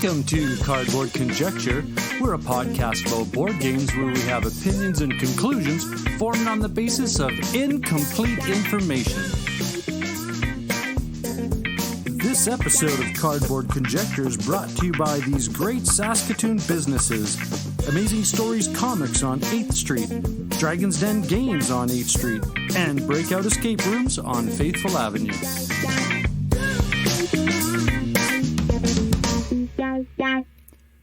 Welcome to Cardboard Conjecture. We're a podcast about board games where we have opinions and conclusions formed on the basis of incomplete information. This episode of Cardboard Conjecture is brought to you by these great Saskatoon businesses: Amazing Stories Comics on 8th Street, Dragon's Den Games on 8th Street, and Breakout Escape Rooms on Faithful Avenue.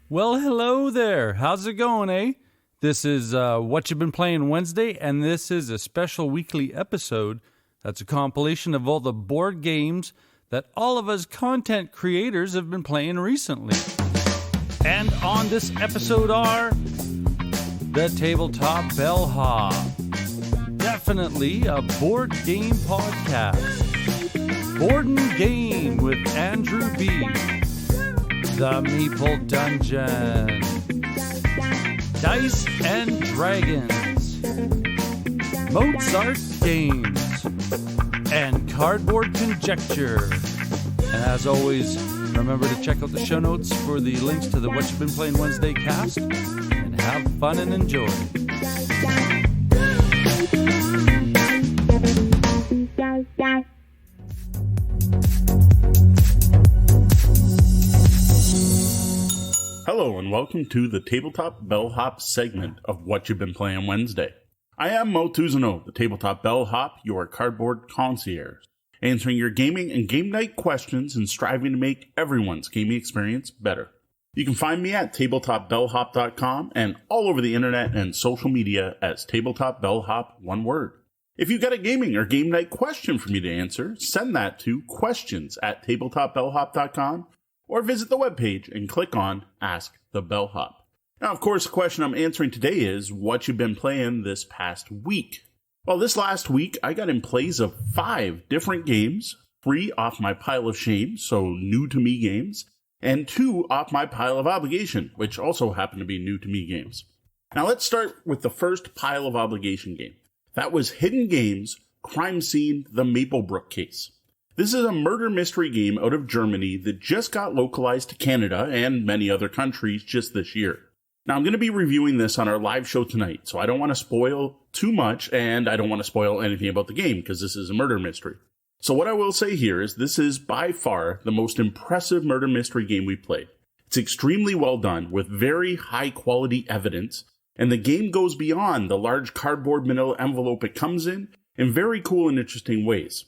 Well, hello there. How's it going, eh? This is Whatcha Been Playing Wednesday, and this is a special weekly episode that's a compilation of all the board games that all of us content creators have been playing recently. And on this episode are the Tabletop Bellhop, definitely a board game podcast, Board and Game with Andrew B., the Meeple Dungeon, Dice and Dragons, Mozart Games, and Cardboard Conjecture. And as always, remember to check out the show notes for the links to the Whatcha Been Playing Wednesday cast, and have fun and enjoy. Hello and welcome to the Tabletop Bellhop segment of Whatcha Been Playing Wednesday. I am Moe T, the Tabletop Bellhop, your cardboard concierge, answering your gaming and game night questions and striving to make everyone's gaming experience better. You can find me at tabletopbellhop.com and all over the internet and social media as Tabletop Bellhop, one word. If you've got a gaming or game night question for me to answer, send that to questions@tabletopbellhop.com or visit the webpage and click on Ask the Bellhop. Now, of course, the question I'm answering today is, what you've been playing this past week? Well, this last week, I got in plays of 5 different games, 3 off my pile of shame, so new to me games, and 2 off my pile of obligation, which also happen to be new to me games. Now, let's start with the first pile of obligation game. That was Hidden Games, Crime Scene, The Maplebrook Case. This is a murder mystery game out of Germany that just got localized to Canada and many other countries just this year. Now, I'm going to be reviewing this on our live show tonight, so I don't want to spoil too much, and I don't want to spoil anything about the game, because this is a murder mystery. So what I will say here is this is by far the most impressive murder mystery game we played. It's extremely well done, with very high quality evidence, and the game goes beyond the large cardboard manila envelope it comes in very cool and interesting ways.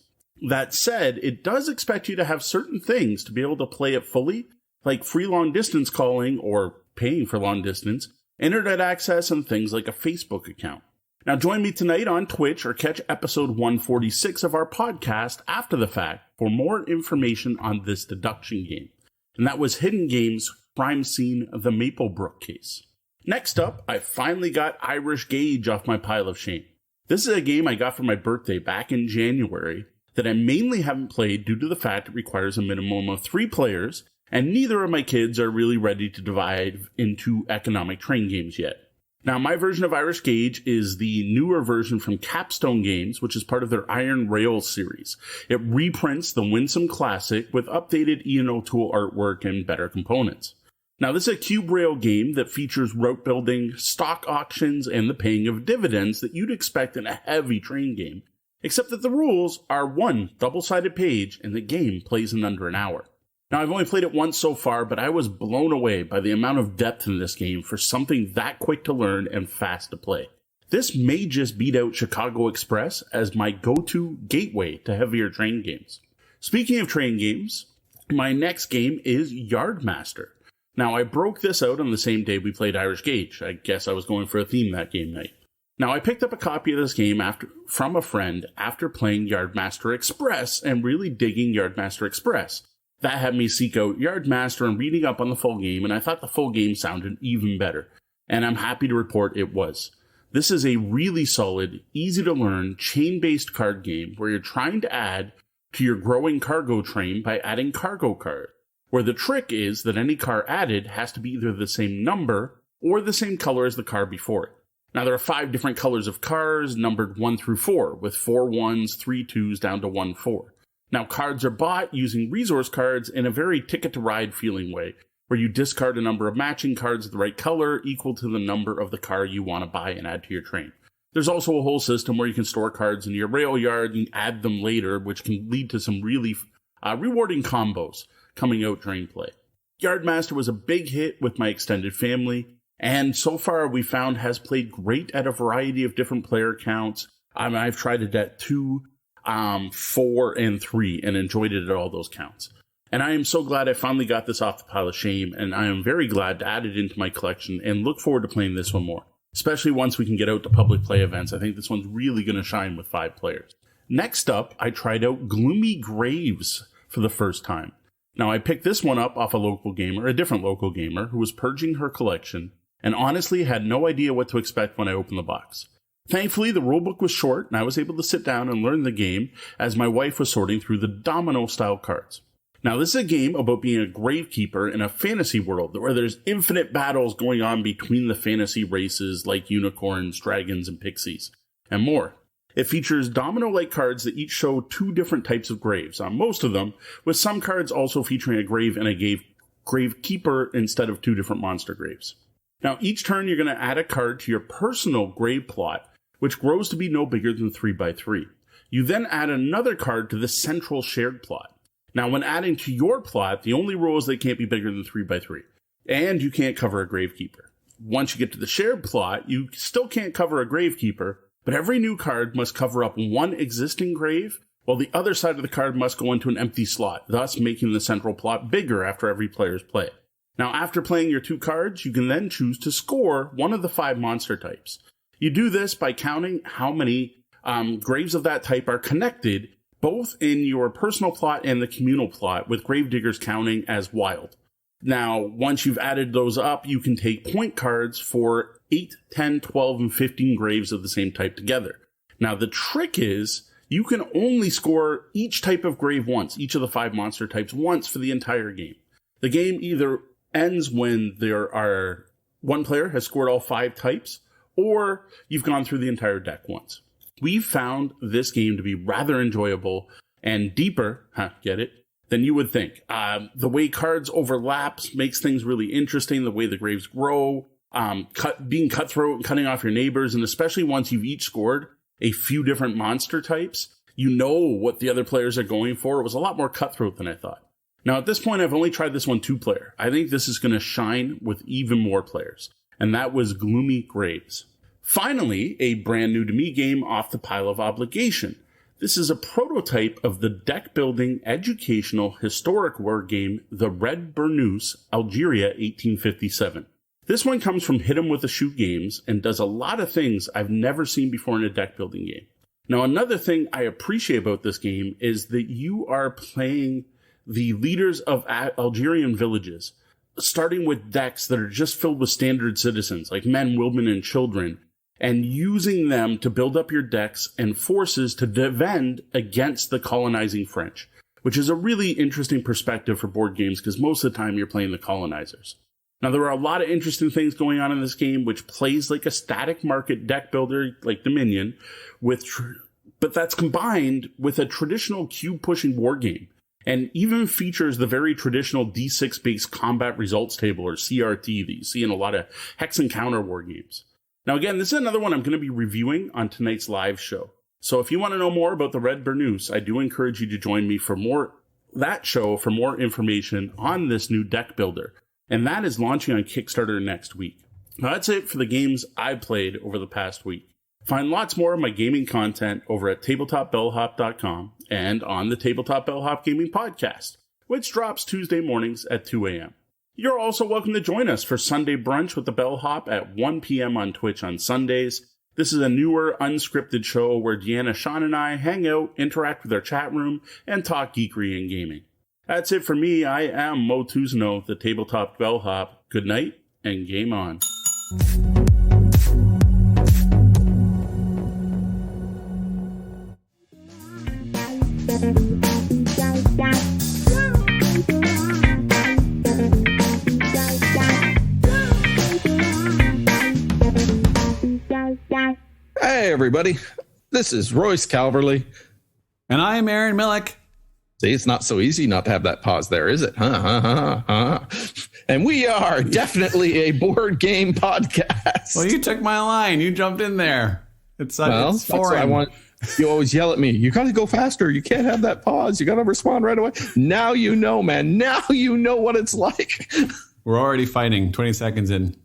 That said, it does expect you to have certain things to be able to play it fully, like free long distance calling or paying for long distance, internet access, and things like a Facebook account. Now join me tonight on Twitch or catch episode 146 of our podcast after the fact for more information on this deduction game. And that was Hidden Games, Crime Scene, The Maplebrook Case. Next up, I finally got Irish Gauge off my pile of shame. This is a game I got for my birthday back in January that I mainly haven't played due to the fact it requires a minimum of 3 players, and neither of my kids are really ready to divide into economic train games yet. Now, my version of Irish Gauge is the newer version from Capstone Games, which is part of their Iron Rails series. It reprints the winsome classic with updated Ian O'Toole artwork and better components. Now, this is a cube rail game that features route building, stock auctions, and the paying of dividends that you'd expect in a heavy train game, except that the rules are one double-sided page and the game plays in under an hour. Now, I've only played it once so far, but I was blown away by the amount of depth in this game for something that quick to learn and fast to play. This may just beat out Chicago Express as my go-to gateway to heavier train games. Speaking of train games, my next game is Yardmaster. Now, I broke this out on the same day we played Irish Gauge. I guess I was going for a theme that game night. Now, I picked up a copy of this game from a friend after playing Yardmaster Express and really digging Yardmaster Express. That had me seek out Yardmaster and reading up on the full game, and I thought the full game sounded even better. And I'm happy to report it was. This is a really solid, easy-to-learn, chain-based card game where you're trying to add to your growing cargo train by adding cargo card, where the trick is that any car added has to be either the same number or the same color as the car before it. Now, there are 5 different colors of cars, numbered 1 through 4, with 4 1s, 3 2s, down to 1 4. Now, cards are bought using resource cards in a very Ticket to Ride feeling way, where you discard a number of matching cards of the right color equal to the number of the card you want to buy and add to your train. There's also a whole system where you can store cards in your rail yard and add them later, which can lead to some really rewarding combos coming out during play. Yardmaster was a big hit with my extended family, and so far we found has played great at a variety of different player counts. I've tried it at 2, 4, and 3 and enjoyed it at all those counts. And I am so glad I finally got this off the pile of shame, and I am very glad to add it into my collection and look forward to playing this one more, especially once we can get out to public play events. I think this one's really going to shine with 5 players. Next up, I tried out Gloomy Graves for the first time. Now, I picked this one up off a different local gamer, who was purging her collection, and honestly had no idea what to expect when I opened the box. Thankfully, the rulebook was short, and I was able to sit down and learn the game as my wife was sorting through the domino-style cards. Now, this is a game about being a gravekeeper in a fantasy world where there's infinite battles going on between the fantasy races like unicorns, dragons, and pixies, and more. It features domino-like cards that each show 2 different types of graves, on most of them, with some cards also featuring a grave and a gravekeeper instead of 2 different monster graves. Now, each turn you're going to add a card to your personal grave plot, which grows to be no bigger than 3x3. You then add another card to the central shared plot. Now, when adding to your plot, the only rule is they can't be bigger than 3x3, and you can't cover a gravekeeper. Once you get to the shared plot, you still can't cover a gravekeeper, but every new card must cover up 1 existing grave, while the other side of the card must go into an empty slot, thus making the central plot bigger after every player's play. Now, after playing your 2 cards, you can then choose to score one of the 5 monster types. You do this by counting how many graves of that type are connected, both in your personal plot and the communal plot, with gravediggers counting as wild. Now, once you've added those up, you can take point cards for 8, 10, 12, and 15 graves of the same type together. Now, the trick is you can only score each type of grave once, each of the 5 monster types once for the entire game. The game either ends when one player has scored all 5 types, or you've gone through the entire deck once. We've found this game to be rather enjoyable and deeper, get it, than you would think. The way cards overlaps makes things really interesting, the way the graves grow, being cutthroat and cutting off your neighbors, and especially once you've each scored a few different monster types, you know what the other players are going for. It was a lot more cutthroat than I thought. Now, at this point, I've only tried this one 2-player. I think this is going to shine with even more players, and that was Gloomy Graves. Finally, a brand new to me game off the pile of obligation. This is a prototype of the deck-building, educational, historic word game, The Red Burnous, Algeria, 1857. This one comes from Hit 'em with a Shoe Games and does a lot of things I've never seen before in a deck-building game. Now, another thing I appreciate about this game is that you are playing the leaders of Algerian villages, starting with decks that are just filled with standard citizens, like men, women, and children, and using them to build up your decks and forces to defend against the colonizing French, which is a really interesting perspective for board games because most of the time you're playing the colonizers. Now, there are a lot of interesting things going on in this game, which plays like a static market deck builder like Dominion, but that's combined with a traditional cube-pushing war game, and even features the very traditional D6-based combat results table, or CRT, that you see in a lot of hex and counter war games. Now, again, this is another one I'm going to be reviewing on tonight's live show. So if you want to know more about the Red Burnous, I do encourage you to join me for more information on this new deck builder. And that is launching on Kickstarter next week. Now, that's it for the games I played over the past week. Find lots more of my gaming content over at tabletopbellhop.com and on the Tabletop Bellhop Gaming Podcast, which drops Tuesday mornings at 2 a.m. You're also welcome to join us for Sunday Brunch with the Bellhop at 1 p.m. on Twitch on Sundays. This is a newer, unscripted show where Deanna, Sean, and I hang out, interact with our chat room, and talk geekery and gaming. That's it for me. I am Moe T, the Tabletop Bellhop. Good night, and game on. Hey, everybody. This is Royce Calverley. And I'm Aaron Millick. See, it's not so easy not to have that pause there, is it? And we are definitely a board game podcast. Well, you took my line. You jumped in there. It's foreign. That's what I want. You always yell at me. You got to go faster. You can't have that pause. You got to respond right away. Now you know, man. Now you know what it's like. We're already fighting 20 seconds in.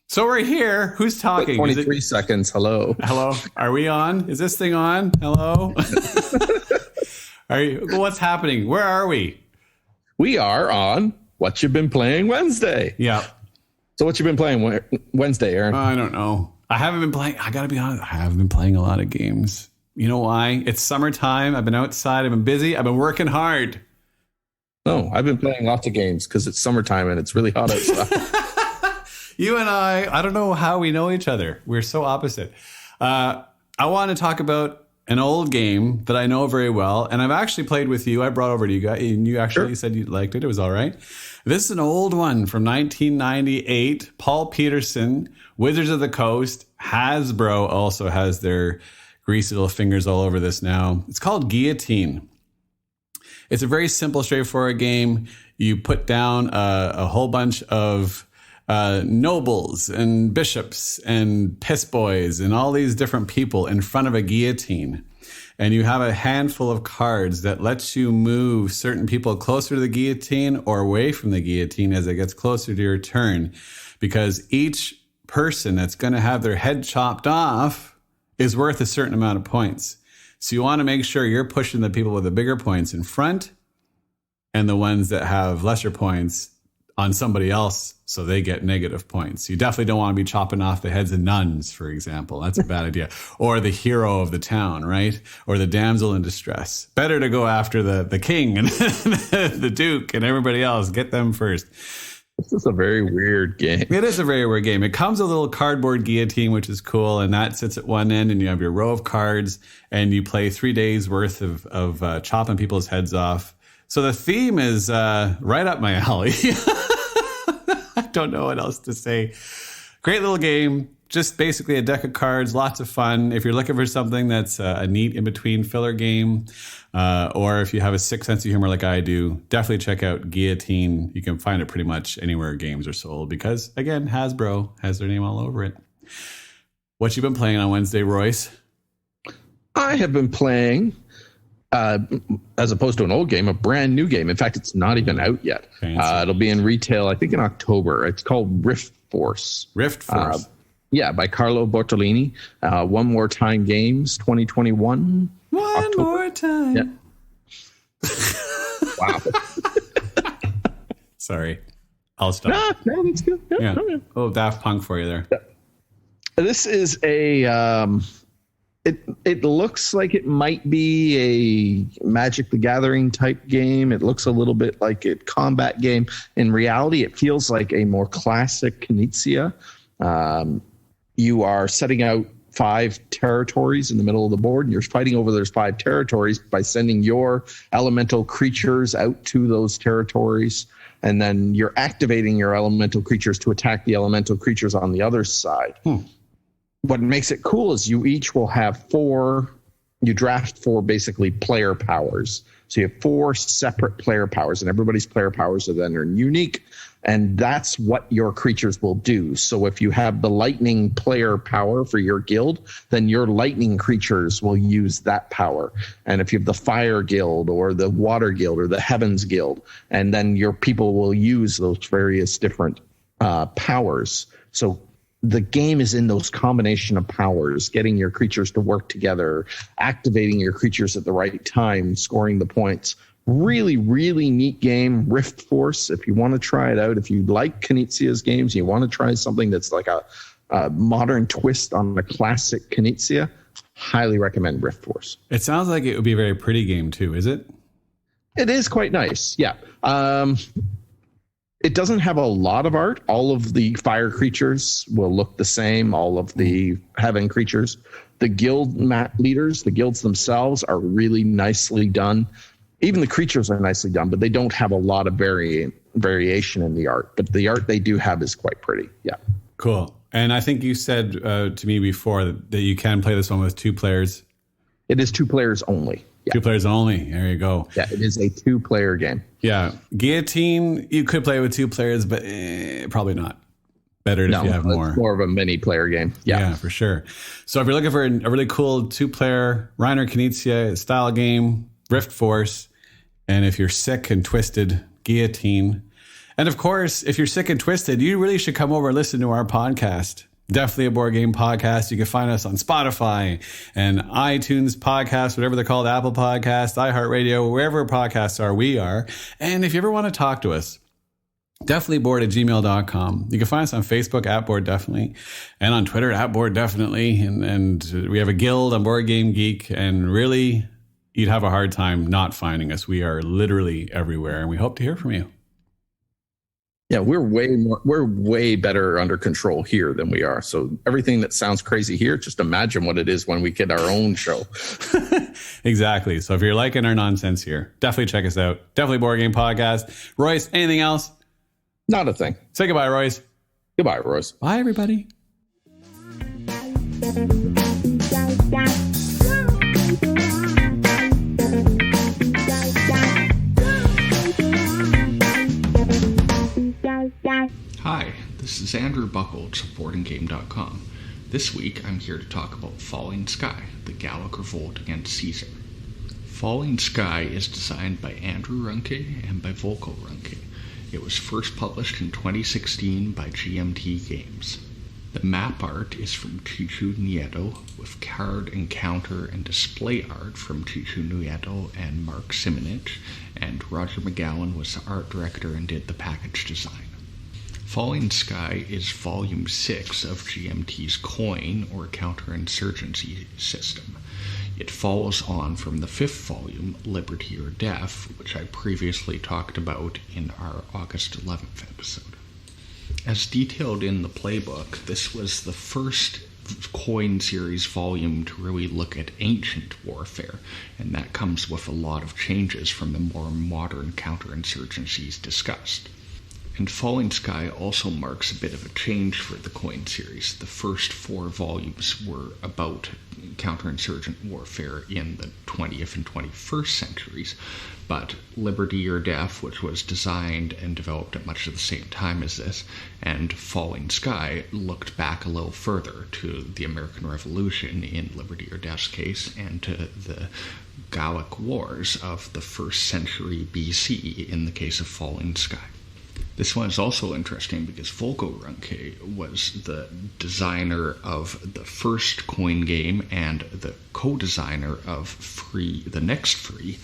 So we're here. Who's talking? 23 seconds. Hello. Hello. Are we on? Is this thing on? Hello. What's happening? Where are we? We are on Whatcha Been Playing Wednesday. Yeah. So what you been playing Wednesday, Aaron? I don't know. I haven't been playing. I got to be honest. I haven't been playing a lot of games. You know why? It's summertime. I've been outside. I've been busy. I've been working hard. No, I've been playing lots of games because it's summertime and it's really hot outside. You and I don't know how we know each other. We're so opposite. I want to talk about an old game that I know very well, and I've actually played with you. I brought over to you guys, and you actually said you liked it. It was all right. This is an old one from 1998. Paul Peterson, Wizards of the Coast. Hasbro also has their greasy little fingers all over this now. It's called Guillotine. It's a very simple, straightforward game. You put down a whole bunch of nobles and bishops and piss boys and all these different people in front of a guillotine. And you have a handful of cards that lets you move certain people closer to the guillotine or away from the guillotine as it gets closer to your turn. Because each person that's going to have their head chopped off is worth a certain amount of points. So you want to make sure you're pushing the people with the bigger points in front and the ones that have lesser points on somebody else so they get negative points. You definitely don't want to be chopping off the heads of nuns, for example. That's a bad idea. Or the hero of the town, right? Or the damsel in distress. Better to go after the king and the duke and everybody else. Get them first. This is a very weird game. It is a very weird game. It comes with a little cardboard guillotine, which is cool, and that sits at one end, and you have your row of cards, and you play 3 days worth of chopping people's heads off. So the theme is right up my alley. I don't know what else to say. Great little game. Just basically a deck of cards, lots of fun. If you're looking for something that's a neat in-between filler game, or if you have a sick sense of humor like I do, definitely check out Guillotine. You can find it pretty much anywhere games are sold because, again, Hasbro has their name all over it. What you been playing on Wednesday, Royce? I have been playing, as opposed to an old game, a brand new game. In fact, it's not even out yet. It'll be in retail, I think, in October. It's called Rift Force. Rift Force. Yeah, by Carlo Bortolini. One More Time Games, 2021. October. More time. Yeah. Wow. Sorry. I'll stop. No, that's good. Yeah. Oh, Daft Punk for you there. This is a... It looks like it might be a Magic the Gathering type game. It looks a little bit like a combat game. In reality, it feels like a more classic Knizia. You are setting out 5 territories in the middle of the board, and you're fighting over those 5 territories by sending your elemental creatures out to those territories, and then you're activating your elemental creatures to attack the elemental creatures on the other side. What makes it cool is you each will have 4, you draft 4 basically player powers. So you have 4 separate player powers, and everybody's player powers are then unique, and that's what your creatures will do. So if you have the lightning player power for your guild, then your lightning creatures will use that power. And if you have the fire guild or the water guild or the heavens guild, and then your people will use those various different powers. So the game is in those combination of powers, getting your creatures to work together, activating your creatures at the right time, scoring the points. Really, really neat game, Rift Force. If you want to try it out, if you like Knizia's games, you want to try something that's like a modern twist on a classic Knizia, highly recommend Rift Force. It sounds like it would be a very pretty game too, is it? It is quite nice, yeah. It doesn't have a lot of art. All of the fire creatures will look the same. All of the heaven creatures. The guild leaders, the guilds themselves are really nicely done. Even the creatures are nicely done, but they don't have a lot of variation in the art. But the art they do have is quite pretty. Yeah. Cool. And I think you said to me before that you can play this one with 2 players. It is 2 players only. Yeah. 2 players only. There you go. Yeah, it is a 2-player game. Yeah. Guillotine, you could play with 2 players, but probably not. Better if you have more. It's more of a mini player game. Yeah, for sure. So if you're looking for a really cool 2-player Reiner Knizia style game, Rift Force, and if you're sick and twisted, Guillotine. And of course, if you're sick and twisted, you really should come over and listen to our podcast. Definitely a board game podcast. You can find us on Spotify and iTunes podcast, whatever they're called, Apple Podcast, iHeartRadio, wherever podcasts are, we are. And if you ever want to talk to us, definitely board@gmail.com. You can find us on Facebook @BoardDefinitely and on Twitter @BoardDefinitely. And we have a guild on Board Game Geek, and really, you'd have a hard time not finding us. We are literally everywhere, and we hope to hear from you. Yeah, we're way better under control here than we are. So everything that sounds crazy here, just imagine what it is when we get our own show. Exactly. So if you're liking our nonsense here, definitely check us out. Definitely Board Game Podcast. Royce, anything else? Not a thing. Say goodbye, Royce. Goodbye, Royce. Bye, everybody. Hi, this is Andrew Bucholtz of BoardandGamedotcom. This week I'm here to talk about Falling Sky, the Gallic Revolt against Caesar. Falling Sky is designed by Andrew Runke and by Volko Runke. It was first published in 2016 by GMT Games. The map art is from Chichu Nieto, with card and counter and display art from Chichu Nieto and Mark Simonich, and Roger McGowan was the art director and did the package design. Falling Sky is Volume 6 of GMT's Coin, or Counterinsurgency system. It follows on from the 5th volume, Liberty or Death, which I previously talked about in our August 11th episode. As detailed in the playbook, this was the first Coin series volume to really look at ancient warfare, and that comes with a lot of changes from the more modern counterinsurgencies discussed. And Falling Sky also marks a bit of a change for the Coin series. The first 4 volumes were about counterinsurgent warfare in the 20th and 21st centuries, but Liberty or Death, which was designed and developed at much of the same time as this, and Falling Sky looked back a little further to the American Revolution in Liberty or Death's case, and to the Gallic Wars of the 1st century BC in the case of Falling Sky. This one is also interesting because Volko Runke was the designer of the first Coin game and the co-designer of the next Free.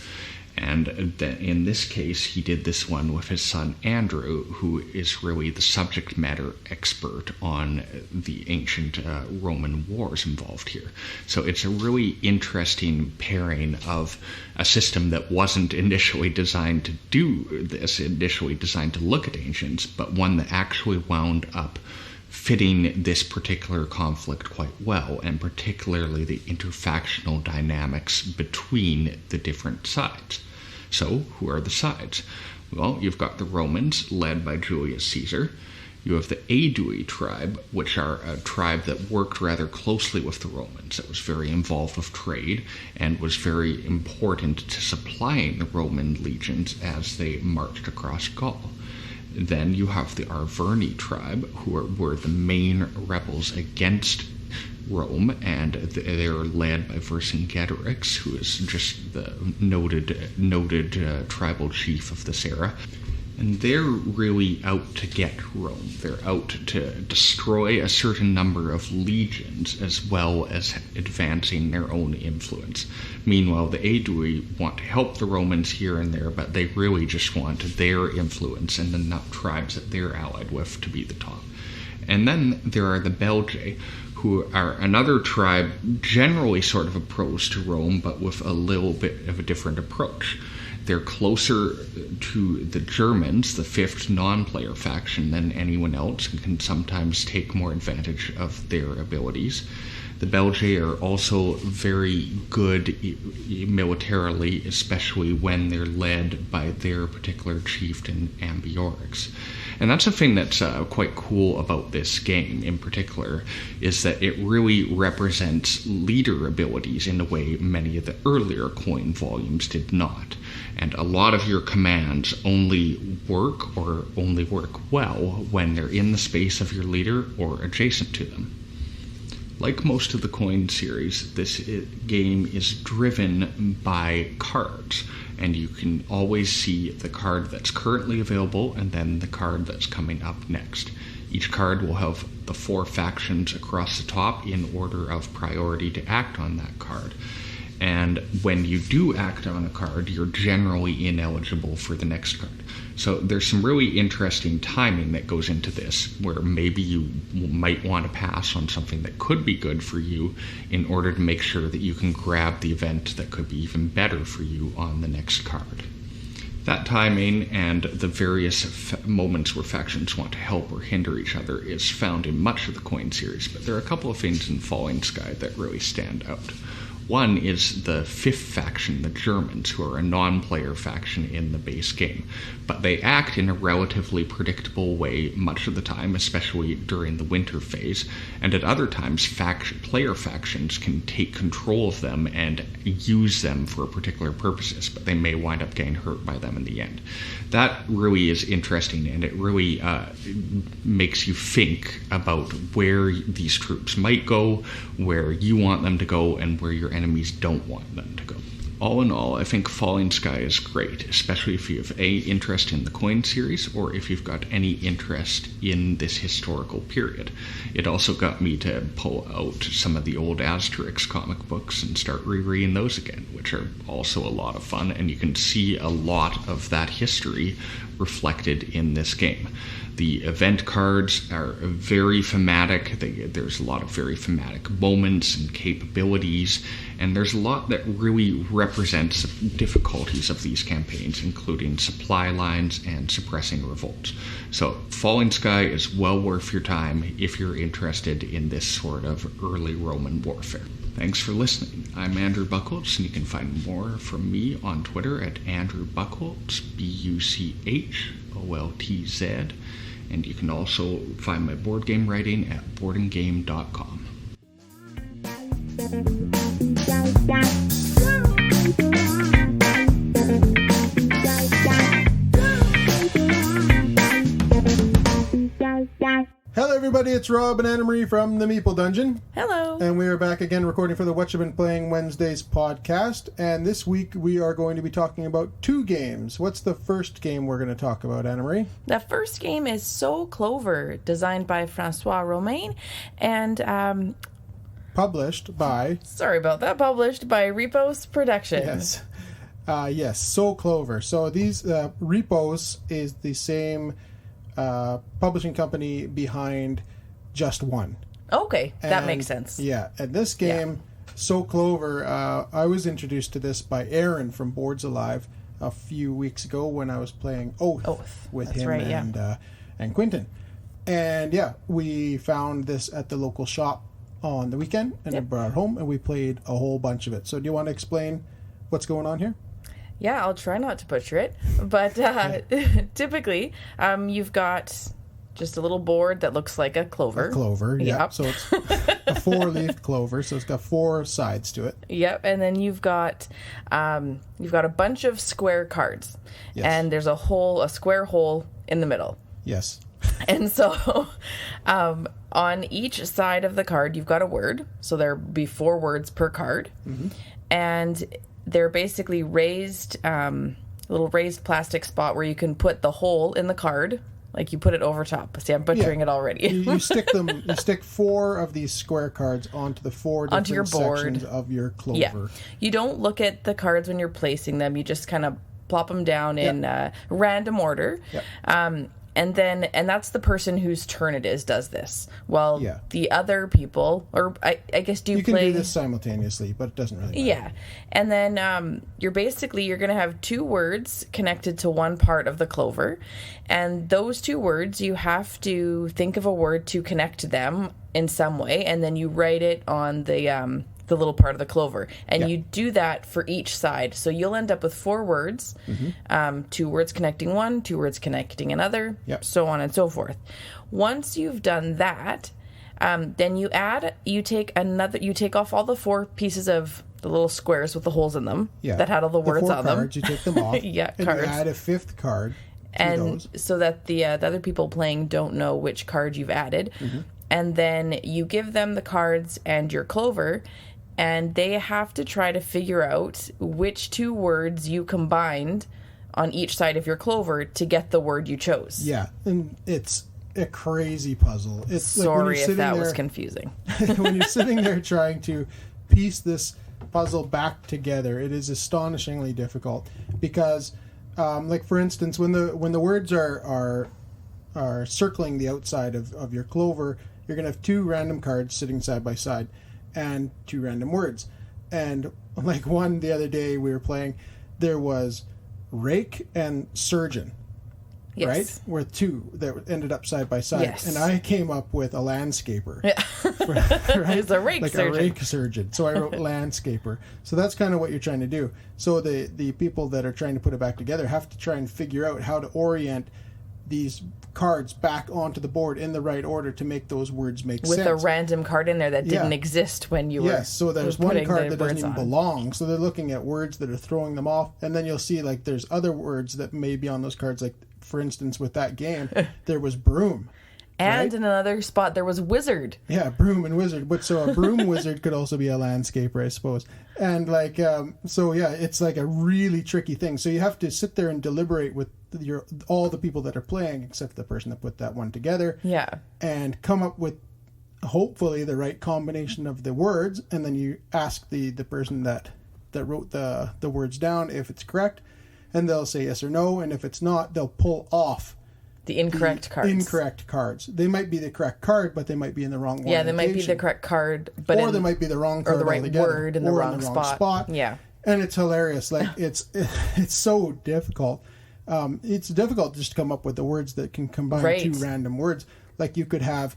And in this case, he did this one with his son Andrew, who is really the subject matter expert on the ancient Roman wars involved here. So it's a really interesting pairing of a system that wasn't initially designed to do this, initially designed to look at ancients, but one that actually wound up fitting this particular conflict quite well, and particularly the interfactional dynamics between the different sides. So, who are the sides? Well, you've got the Romans, led by Julius Caesar. You have the Aedui tribe, which are a tribe that worked rather closely with the Romans, that was very involved with trade, and was very important to supplying the Roman legions as they marched across Gaul. Then you have the Arverni tribe, who were the main rebels against Rome, and they're led by Vercingetorix, who is just the noted tribal chief of this era. And they're really out to get Rome. They're out to destroy a certain number of legions as well as advancing their own influence. Meanwhile, the Aedui want to help the Romans here and there, but they really just want their influence and the tribes that they're allied with to be the top. And then there are the Belgae, who are another tribe generally sort of opposed to Rome, but with a little bit of a different approach. They're closer to the Germans, the 5th non-player faction, than anyone else, and can sometimes take more advantage of their abilities. The Belgians are also very good militarily, especially when they're led by their particular chieftain, Ambiorix. And that's a thing that's quite cool about this game in particular, is that it really represents leader abilities in a way many of the earlier coin volumes did not. And a lot of your commands only work well when they're in the space of your leader or adjacent to them. Like most of the coin series, this game is driven by cards, and you can always see the card that's currently available and then the card that's coming up next. Each card will have the 4 factions across the top in order of priority to act on that card. And when you do act on a card, you're generally ineligible for the next card. So there's some really interesting timing that goes into this, where maybe you might want to pass on something that could be good for you in order to make sure that you can grab the event that could be even better for you on the next card. That timing and the various moments where factions want to help or hinder each other is found in much of the coin series, but there are a couple of things in Falling Sky that really stand out. One is the 5th faction, the Germans, who are a non-player faction in the base game, but they act in a relatively predictable way much of the time, especially during the winter phase, and at other times player factions can take control of them and use them for particular purposes, but they may wind up getting hurt by them in the end. That really is interesting, and it really makes you think about where these troops might go, where you want them to go, and where your enemies don't want them to go. All in all, I think Falling Sky is great, especially if you have interest in the coin series or if you've got any interest in this historical period. It also got me to pull out some of the old Asterix comic books and start rereading those again, which are also a lot of fun, and you can see a lot of that history reflected in this game. The event cards are very thematic. There's a lot of very thematic moments and capabilities, and there's a lot that really represents the difficulties of these campaigns, including supply lines and suppressing revolts. So Falling Sky is well worth your time if you're interested in this sort of early Roman warfare. Thanks for listening. I'm Andrew Bucholtz, and you can find more from me on Twitter at Andrew Bucholtz, BUCHOLTZ, and you can also find my board game writing at BoardandGamedotcom. Hello everybody, it's Rob and Anna Marie from the Meeple Dungeon. Hello. And we are back again recording for the Whatcha Been Playing Wednesdays podcast. And this week we are going to be talking about 2 games. What's the first game we're going to talk about, Anna Marie? The first game is So Clover, designed by Francois Romain and Published by... Sorry about that. Published by Repos Productions. Yes, So Clover. So these Repos is the same publishing company behind Just One. Okay, that makes sense. Yeah, and this game, So Clover, I was introduced to this by Aaron from Boards Alive a few weeks ago when I was playing Oath with That's him right, and Quentin. And yeah, we found this at the local shop on the weekend, and I brought it home, and we played a whole bunch of it. So do you want to explain what's going on here? Yeah, I'll try not to butcher it. But typically, you've got just a little board that looks like a clover. A clover, yeah. Yep. So it's a 4-leafed clover, so it's got 4 sides to it. Yep, and then you've got a bunch of square cards, and there's a square hole in the middle. Yes. And so on each side of the card, you've got a word. So there'll be 4 words per card. Mm-hmm. And they're basically raised, little raised plastic spot where you can put the hole in the card. Like you put it over top. See, I'm butchering it already. You stick 4 of these square cards onto the 4 different onto your board. Sections of your clover. Yeah. You don't look at the cards when you're placing them. You just kind of plop them down in random order. Yep. And that's the person whose turn it is does this. Well, Yeah. the other people, or I guess You can play do this simultaneously, but it doesn't really matter. Yeah. And then you're going to have 2 words connected to one part of the clover. And those 2 words, you have to think of a word to connect them in some way. And then you write it on the little part of the clover. And you do that for each side. So you'll end up with 4 words, 2 words connecting one, 2 words connecting another, so on and so forth. Once you've done that, then you take off all the 4 pieces of the little squares with the holes in them that had all the words on them. You take them off. Yeah, and cards. you add a 5th card to And those. so that the other people playing don't know which card you've added. And then you give them the cards and your clover, and they have to try to figure out which 2 words you combined on each side of your clover to get the word you chose. Yeah, and it's a crazy puzzle. It's Sorry if that was there, confusing. when you're sitting there trying to piece this puzzle back together, it is astonishingly difficult because, like for instance, when the words are circling the outside of your clover, you're going to have 2 random cards sitting side by side and 2 random words. And like one the other day we were playing, there was rake and surgeon. Yes. Right? Were 2 that ended up side by side. Yes. And I came up with a landscaper. Yeah. Right? It's a rake like surgeon. a rake surgeon. So I wrote landscaper. So that's kind of what you're trying to do. So the people that are trying to put it back together have to try and figure out how to orient these cards back onto the board in the right order to make those words make With sense. a random card in there that didn't Yeah. exist when you were. Yes, so there's were one putting card the that doesn't words even on. belong. So they're looking at words that are throwing them off, and then you'll see like there's other words that may be on those cards. Like for instance, with that game, there was broom. And right? in another spot, there was wizard. Yeah, broom and wizard. But so a broom wizard could also be a landscaper, I suppose. And like, so yeah, it's like a really tricky thing. So you have to sit there and deliberate with all the people that are playing, except the person that put that one together. Yeah. And come up with hopefully the right combination of the words. And then you ask the person that wrote the words down if it's correct. And they'll say yes or no. And if it's not, they'll pull off The incorrect cards. Incorrect cards. They might be the correct card, but they might be in the wrong one. Yeah, they might be the correct card, but or they might be the wrong card or the right altogether, word in the or wrong spot. Yeah, and it's hilarious. Like it's so difficult. It's difficult just to come up with the words that can combine Right. 2 random words. Like you could have.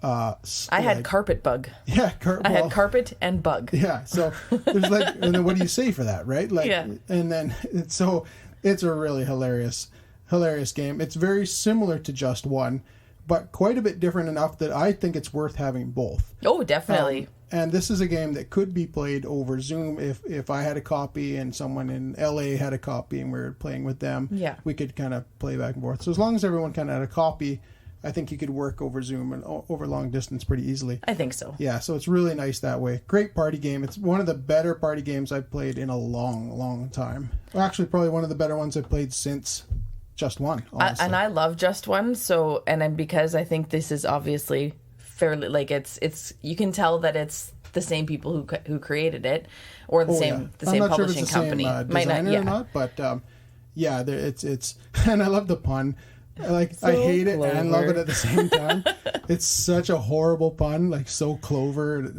I had carpet bug. Yeah, I had carpet and bug. Yeah, so there's like, and then what do you say for that, right? Like, Yeah. and then it's a really hilarious game. It's very similar to Just One, but quite a bit different enough that I think it's worth having both. Oh, definitely. And this is a game that could be played over Zoom if I had a copy and someone in LA had a copy and we were playing with them. Yeah. We could kind of play back and forth. So as long as everyone kind of had a copy, I think you could work over Zoom and over long distance pretty easily. I think so. Yeah, so it's really nice that way. Great party game. It's one of the better party games I've played in a long, long time. Well, actually, probably one of the better ones I've played since Just One. Honestly. And I love Just One. So, and then because I think this is obviously fairly like it's you can tell that it's the same people who created it or the same publishing company. Might not, or not, but yeah, it's and I love the pun. Like So I hate it clover. and love it at the same time. It's such a horrible pun, like so clover.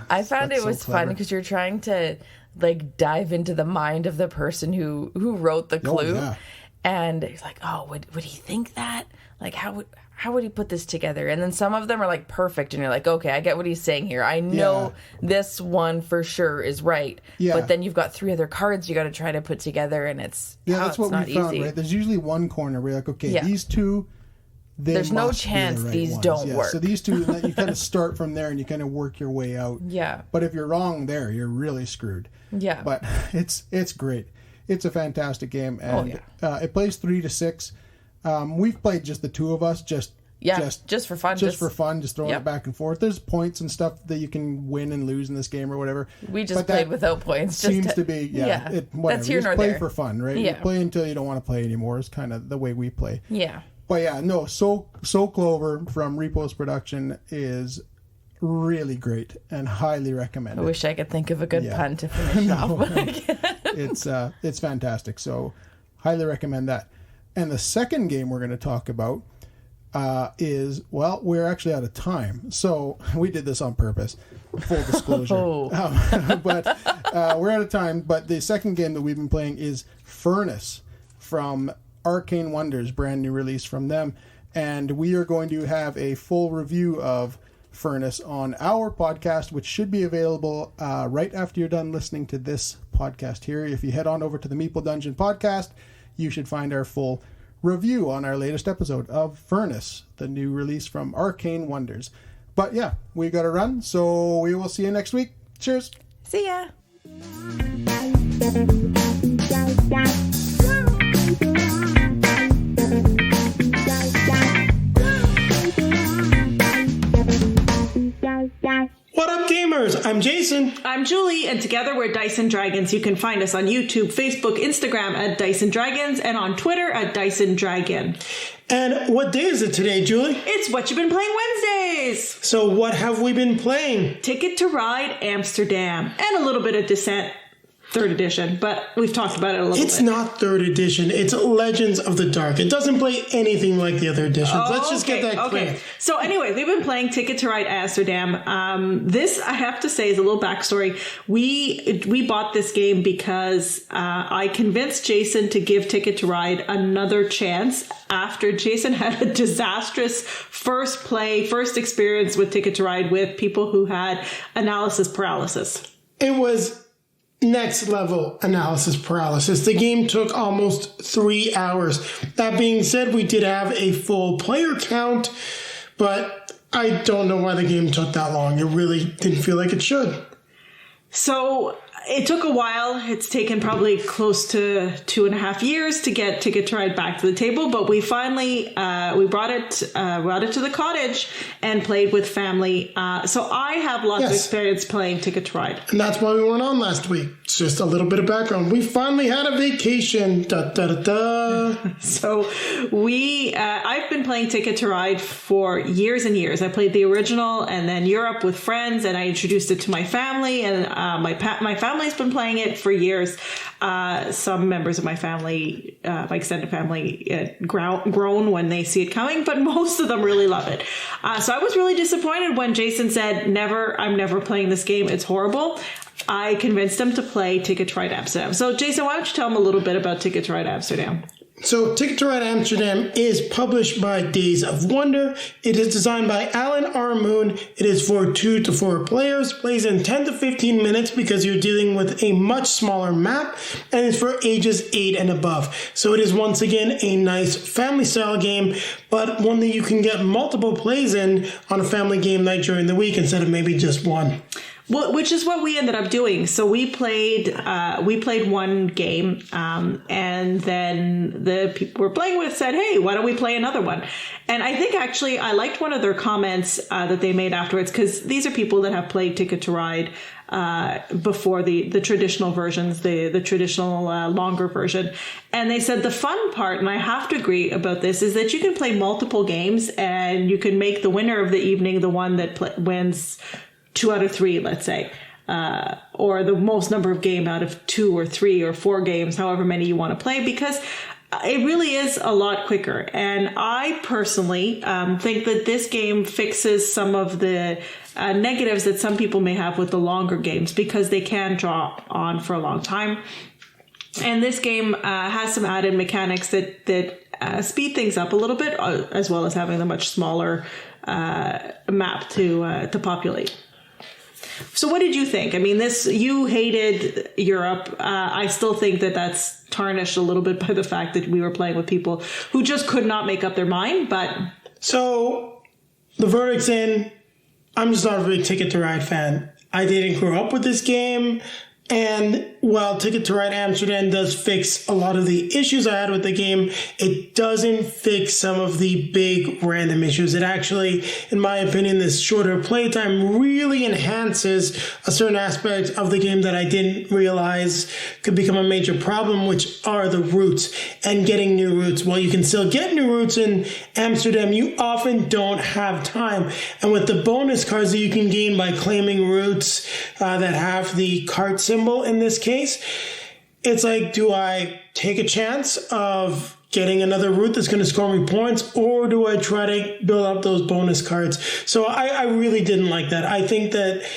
I found it was so fun clever. because you're trying to like dive into the mind of the person who wrote the clue, yeah. and it's like, oh, would he think that? Like, how would he put this together? And then some of them are like perfect, and you're like, okay, I get what he's saying here. I know this one for sure is right. Yeah. But then you've got 3 other cards you got to try to put together, and it's that's it's what not we found, easy. right? There's usually one corner where you're like, okay, Yeah. these 2. There's no chance these don't work. So these 2, you kind of start from there and you kind of work your way out. Yeah. But if you're wrong there, you're really screwed. Yeah. But it's great. It's a fantastic game, and it plays 3 to 6. We've played just the 2 of us, just for fun, just for fun, just throwing Yep. it back and forth. There's points and stuff that you can win and lose in this game or whatever. We just But played that without points. Seems to be whatever. That's here Just nor play there. for fun, right? Yeah. You play until you don't want to play anymore. Is kind of the way we play. Yeah. But yeah, no, So Clover from Repost Production is really great and highly I recommended. wish I could think of a good Yeah. pun to finish off. It's fantastic. So highly recommend that. And the second game we're going to talk about is, well, we're actually out of time. So we did this on purpose, full disclosure. But we're out of time. But the second game that we've been playing is Furnace from Arcane Wonders, brand new release from them. And we are going to have a full review of Furnace on our podcast, which should be available right after you're done listening to this podcast here. If you head on over to the Meeple Dungeon podcast, you should find our full review on our latest episode of Furnace, the new release from Arcane Wonders. But yeah, we got to run, so we will see you next week. Cheers. See ya. What up, gamers? I'm Jayson. I'm Julie, and together we're Dice and Dragons. You can find us on YouTube, Facebook, Instagram at Dice and Dragons, and on Twitter at Dice and Dragon. And what day is it today, Julie? It's Whatcha Been Playing Wednesdays! So what have we been playing? Ticket to Ride Amsterdam, and a little bit of Descent, 3rd edition, but we've talked about it a little bit. It's not 3rd edition. It's Legends of the Dark. It doesn't play anything like the other editions. Let's just get that clear. So anyway, we've been playing Ticket to Ride Amsterdam. This, I have to say, is a little backstory. We bought this game because I convinced Jayson to give Ticket to Ride another chance after Jayson had a disastrous first experience with Ticket to Ride with people who had analysis paralysis. It was next level analysis paralysis. The game took almost 3 hours. That being said, we did have a full player count, but I don't know why the game took that long. It really didn't feel like it should. So it took a while. It's taken probably close to 2.5 years to get Ticket to Ride back to the table, but we finally we brought it to the cottage and played with family. So I have lots of experience playing Ticket to Ride, and that's why we weren't on last week. It's just a little bit of background. We finally had a vacation. Da, da, da, da. So I've been playing Ticket to Ride for years and years. I played the original and then Europe with friends, and I introduced it to my family, and my family's been playing it for years. Some members of my family, my extended family, groan when they see it coming, but most of them really love it. So I was really disappointed when Jayson said, I'm never playing this game. It's horrible. I convinced him to play Ticket to Ride Amsterdam. So Jayson, why don't you tell him a little bit about Ticket to Ride Amsterdam? So Ticket to Ride Amsterdam is published by Days of Wonder. It is designed by Alan R. Moon. It is for 2 to 4 players, plays in 10 to 15 minutes because you're dealing with a much smaller map, and it's for ages 8 and above. So it is once again a nice family style game, but one that you can get multiple plays in on a family game night during the week instead of maybe just one. Well, which is what we ended up doing. So we played one game, and then the people we're playing with said, "Hey, why don't we play another one?" And I think actually I liked one of their comments that they made afterwards, because these are people that have played Ticket to Ride before the traditional versions, the traditional longer version. And they said the fun part, and I have to agree about this, is that you can play multiple games and you can make the winner of the evening the one that wins 2 out of 3, let's say, or the most number of game out of 2 or 3 or 4 games, however many you want to play, because it really is a lot quicker. And I personally think that this game fixes some of the negatives that some people may have with the longer games, because they can draw on for a long time. And this game has some added mechanics that speed things up a little bit, as well as having a much smaller map to populate. So what did you think? I mean, you hated Europe. I still think that that's tarnished a little bit by the fact that we were playing with people who just could not make up their mind. But so the verdict's in. I'm just not a big Ticket to Ride fan. I didn't grow up with this game. And while Ticket to Ride Amsterdam does fix a lot of the issues I had with the game, it doesn't fix some of the big random issues. It actually, in my opinion, this shorter playtime really enhances a certain aspect of the game that I didn't realize could become a major problem, which are the routes and getting new routes. While you can still get new routes in Amsterdam, you often don't have time. And with the bonus cards that you can gain by claiming routes that have the cart symbol in this case, it's like, do I take a chance of getting another route that's going to score me points, or do I try to build up those bonus cards? So I really didn't like that. I think that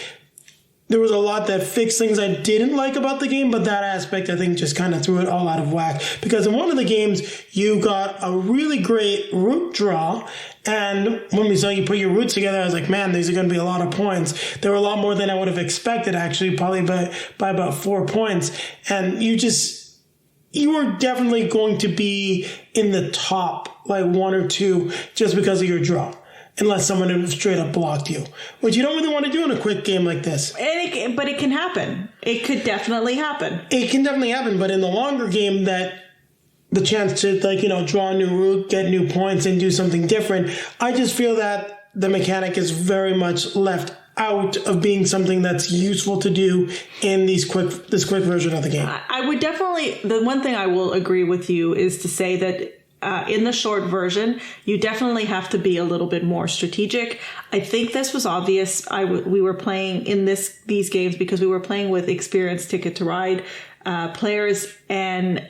there was a lot that fixed things I didn't like about the game, but that aspect, I think, just kind of threw it all out of whack. Because in one of the games, you got a really great route draw, and when we saw you put your routes together, I was like, man, these are going to be a lot of points. There were a lot more than I would have expected, actually, probably by about 4 points. And you were definitely going to be in the top, like 1 or 2, just because of your draw. Unless someone straight up blocked you, which you don't really want to do in a quick game like this. But it can happen. It could definitely happen. It can definitely happen, but in the longer game, that the chance to draw a new route, get new points, and do something different, I just feel that the mechanic is very much left out of being something that's useful to do in this quick version of the game. I would definitely. The one thing I will agree with you is to say that. In the short version, you definitely have to be a little bit more strategic. I think this was obvious. We were playing in these games because we were playing with experienced Ticket to Ride players, and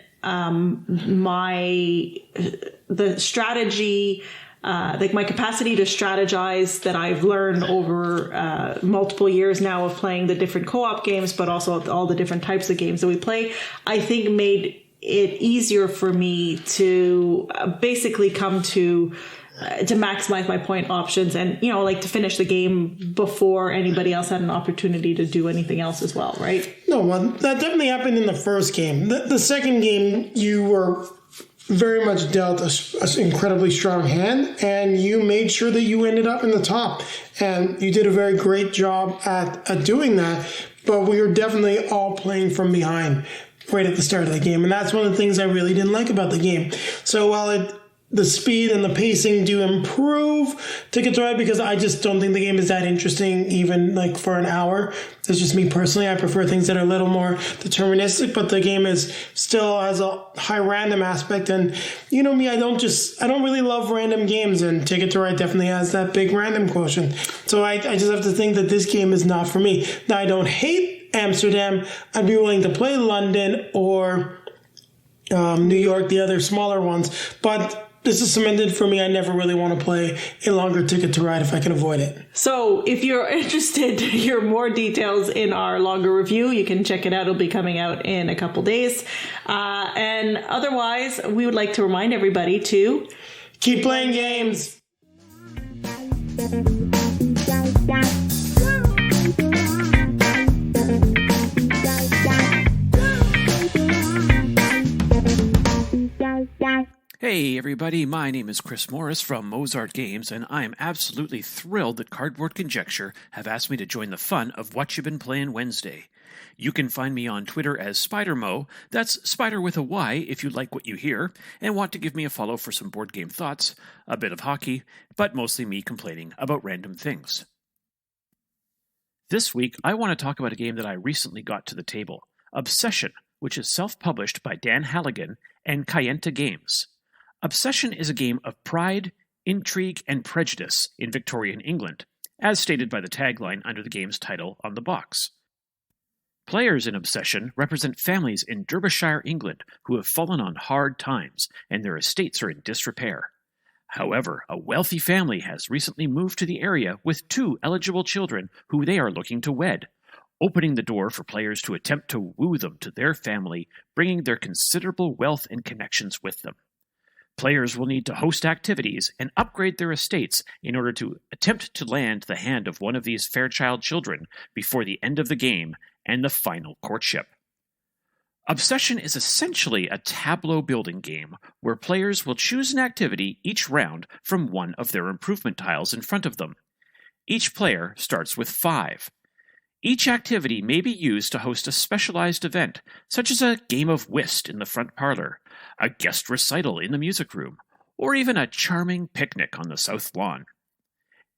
the strategy, like my capacity to strategize that I've learned over multiple years now of playing the different co-op games, but also all the different types of games that we play, I think made it easier for me to basically come to maximize my point options and, to finish the game before anybody else had an opportunity to do anything else as well, right? No, well, that definitely happened in the first game. The second game, you were very much dealt an incredibly strong hand, and you made sure that you ended up in the top. And you did a very great job at doing that, but we were definitely all playing from behind right at the start of the game. And that's one of the things I really didn't like about the game. So while the speed and the pacing do improve Ticket to Ride, because I just don't think the game is that interesting, even like for an hour. It's just me personally. I prefer things that are a little more deterministic, but the game still has a high random aspect. And you know me, I don't really love random games, and Ticket to Ride definitely has that big random quotient. So I just have to think that this game is not for me. Now, I don't hate Amsterdam. I'd be willing to play London or New York, the other smaller ones, but this is cemented for me. I never really want to play a longer Ticket to Ride if I can avoid it. So if you're interested to hear more details in our longer review, you can check it out. It'll be coming out in a couple days. And otherwise, we would like to remind everybody to keep playing games. Hey everybody, my name is Chris Morris from Mozart Games, and I am absolutely thrilled that Cardboard Conjecture have asked me to join the fun of Whatcha Been Playing Wednesday. You can find me on Twitter as SpiderMo, that's Spider with a Y if you like what you hear, and want to give me a follow for some board game thoughts, a bit of hockey, but mostly me complaining about random things. This week, I want to talk about a game that I recently got to the table, Obsession, which is self-published by Dan Halligan and Kayenta Games. Obsession is a game of pride, intrigue, and prejudice in Victorian England, as stated by the tagline under the game's title on the box. Players in Obsession represent families in Derbyshire, England, who have fallen on hard times, and their estates are in disrepair. However, a wealthy family has recently moved to the area with 2 eligible children who they are looking to wed, opening the door for players to attempt to woo them to their family, bringing their considerable wealth and connections with them. Players will need to host activities and upgrade their estates in order to attempt to land the hand of one of these Fairchild children before the end of the game and the final courtship. Obsession is essentially a tableau building game where players will choose an activity each round from one of their improvement tiles in front of them. Each player starts with 5. Each activity may be used to host a specialized event, such as a game of whist in the front parlor, a guest recital in the music room, or even a charming picnic on the south lawn.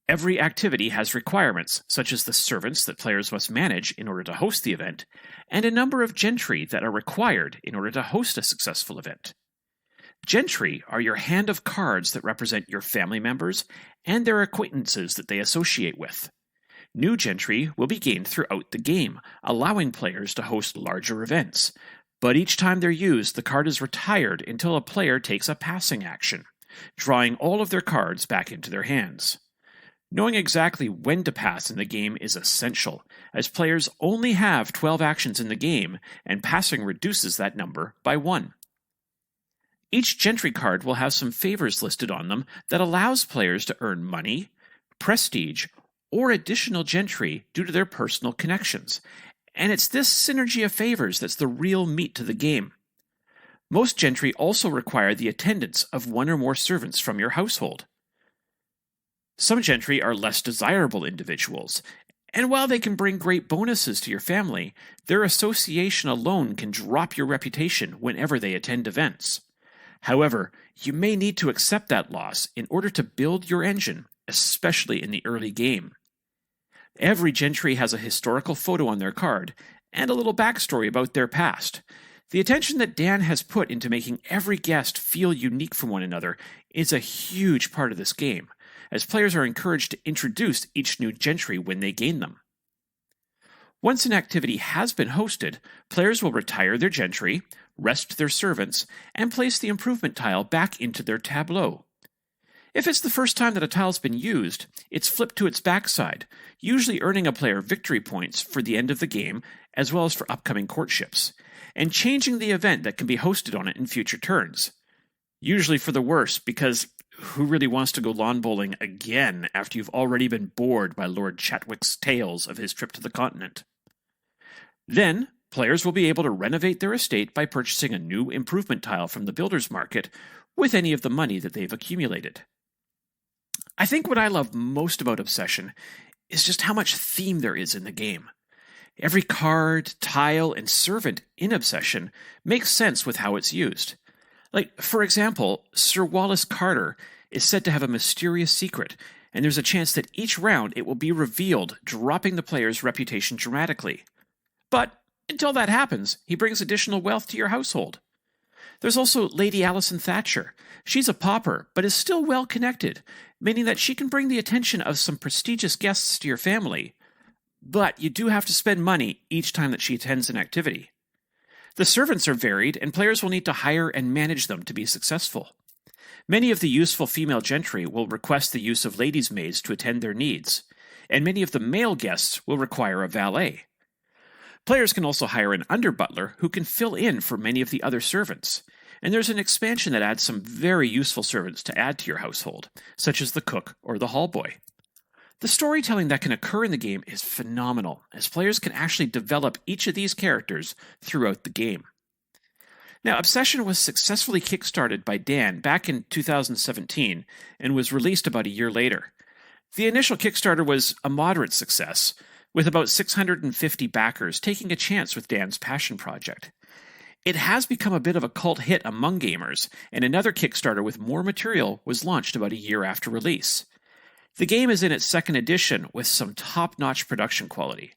Every activity has requirements, such as the servants that players must manage in order to host the event, and a number of gentry that are required in order to host a successful event. Gentry are your hand of cards that represent your family members and their acquaintances that they associate with. New gentry will be gained throughout the game, allowing players to host larger events, But each time they're used, the card is retired until a player takes a passing action, drawing all of their cards back into their hands. Knowing exactly when to pass in the game is essential, as players only have 12 actions in the game, and passing reduces that number by 1. Each gentry card will have some favors listed on them that allows players to earn money, prestige, or additional gentry due to their personal connections, and it's this synergy of favors that's the real meat to the game. Most gentry also require the attendance of one or more servants from your household. Some gentry are less desirable individuals, and while they can bring great bonuses to your family, their association alone can drop your reputation whenever they attend events. However, you may need to accept that loss in order to build your engine, especially in the early game. Every gentry has a historical photo on their card, and a little backstory about their past. The attention that Dan has put into making every guest feel unique from one another is a huge part of this game, as players are encouraged to introduce each new gentry when they gain them. Once an activity has been hosted, players will retire their gentry, rest their servants, and place the improvement tile back into their tableau. If it's the first time that a tile's been used, it's flipped to its backside, usually earning a player victory points for the end of the game, as well as for upcoming courtships, and changing the event that can be hosted on it in future turns. Usually for the worse, because who really wants to go lawn bowling again after you've already been bored by Lord Chatwick's tales of his trip to the continent? Then, players will be able to renovate their estate by purchasing a new improvement tile from the builder's market with any of the money that they've accumulated. I think what I love most about Obsession is just how much theme there is in the game. Every card, tile, and servant in Obsession makes sense with how it's used. Like, for example, Sir Wallace Carter is said to have a mysterious secret, and there's a chance that each round it will be revealed, dropping the player's reputation dramatically. But until that happens, he brings additional wealth to your household. There's also Lady Alison Thatcher. She's a pauper, but is still well connected, meaning that she can bring the attention of some prestigious guests to your family. But you do have to spend money each time that she attends an activity. The servants are varied, and players will need to hire and manage them to be successful. Many of the useful female gentry will request the use of ladies' maids to attend their needs, and many of the male guests will require a valet. Players can also hire an under-butler who can fill in for many of the other servants, and there's an expansion that adds some very useful servants to add to your household, such as the cook or the hall boy. The storytelling that can occur in the game is phenomenal, as players can actually develop each of these characters throughout the game. Now, Obsession was successfully kickstarted by Dan back in 2017 and was released about a year later. The initial Kickstarter was a moderate success, with about 650 backers taking a chance with Dan's passion project. It has become a bit of a cult hit among gamers, and another Kickstarter with more material was launched about a year after release. The game is in its second edition with some top-notch production quality.